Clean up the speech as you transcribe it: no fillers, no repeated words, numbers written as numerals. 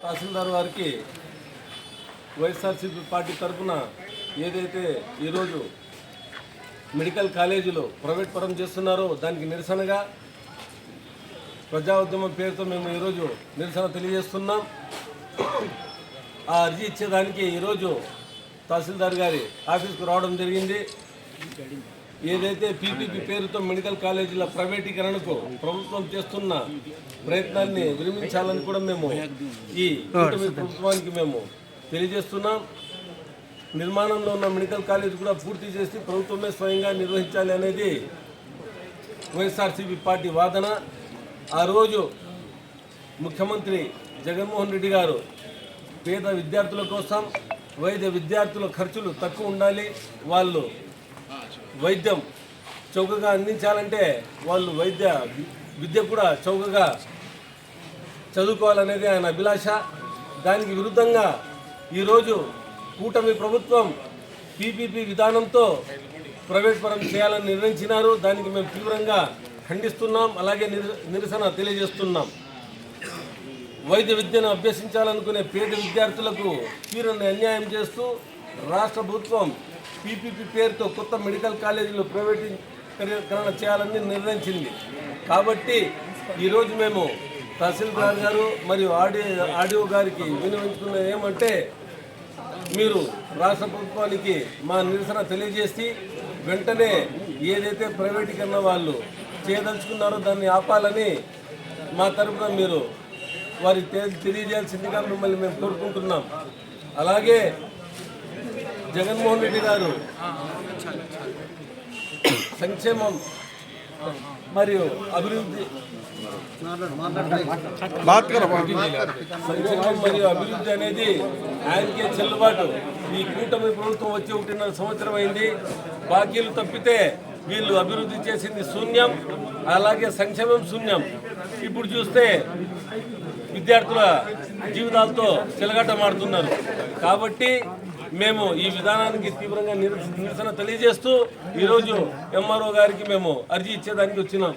తహసీల్దార్ వారికి వైఎస్ఆర్సీపీ పార్టీ తరఫున ఏదైతే ఈరోజు మెడికల్ కాలేజీలో ప్రైవేట్ పరం చేస్తున్నారో దానికి నిరసనగా ప్రజా ఉద్యమం పేరుతో మేము ఈరోజు నిరసన తెలియజేస్తున్నాం. ఆ అర్జీ ఇచ్చేదానికి ఈరోజు తహసీల్దార్ గారి ఆఫీస్కు రావడం జరిగింది. ఏదైతే పీపీపీ పేరుతో మెడికల్ కాలేజీల ప్రైవేటీకరణకు ప్రభుత్వం చేస్తున్న ప్రయత్నాన్ని విరమించాలని కూడా మేము ఈ ప్రభుత్వానికి మేము తెలియజేస్తున్నాం. నిర్మాణంలో ఉన్న మెడికల్ కాలేజ్ కూడా పూర్తి చేసి ప్రభుత్వమే స్వయంగా నిర్వహించాలి అనేది వైఎస్ఆర్సీపీ పార్టీ వాదన. ఆ రోజు ముఖ్యమంత్రి జగన్మోహన్ రెడ్డి గారు పేద విద్యార్థుల కోసం వైద్య విద్యార్థుల ఖర్చులు తక్కువ ఉండాలి, వాళ్ళు వైద్యం చౌకగా అందించాలంటే వాళ్ళు వైద్య విద్య కూడా చౌకగా చదువుకోవాలనేది ఆయన అభిలాష. దానికి విరుద్ధంగా ఈరోజు కూటమి ప్రభుత్వం పీపీపీ విధానంతో ప్రైవేట్ పరం చేయాలని నిర్ణయించినారు. దానికి మేము తీవ్రంగా ఖండిస్తున్నాం, అలాగే నిరసన తెలియజేస్తున్నాం. వైద్య విద్యను అభ్యసించాలనుకునే పేద విద్యార్థులకు తీవ్రమైన అన్యాయం చేస్తూ రాష్ట్ర ప్రభుత్వం పీపీపీ పేరుతో కొత్త మెడికల్ కాలేజీలు ప్రైవేటీకరణ చేయాలని నిర్ణయించింది. కాబట్టి ఈరోజు మేము తహసీల్దార్ గారు మరియు ఆర్డీఓ గారికి వినియోగించుకున్నది ఏమంటే, మీరు రాష్ట్ర ప్రభుత్వానికి మా నిరసన తెలియజేసి వెంటనే ఏదైతే ప్రైవేటీకరణ వాళ్ళు చేయదలుచుకున్నారో దాన్ని ఆపాలని మా తరఫున మీరు వారికి తెలియజేయాల్సిందిగా మిమ్మల్ని మేము కోరుకుంటున్నాం. అలాగే జగన్మోహన్ రెడ్డి గారు సంక్షేమం మరియు అభివృద్ధి అనేది ఆయనకే చెల్లుబాటు. ఈ కూటమి ప్రభుత్వం వచ్చి 1.5 సంవత్సరం అయింది. బాకీలు తప్పితే వీళ్ళు అభివృద్ధి చేసింది శూన్యం, అలాగే సంక్షేమం శూన్యం. ఇప్పుడు చూస్తే విద్యార్థుల జీవితాలతో చెలగాటమాడుతున్నారు. కాబట్టి మేము ఈ విధానానికి తీవ్రంగా నిరసన తెలియజేస్తూ ఈరోజు ఎంఆర్ఓ గారికి మేము అర్జీ ఇచ్చేదానికి వచ్చినాం.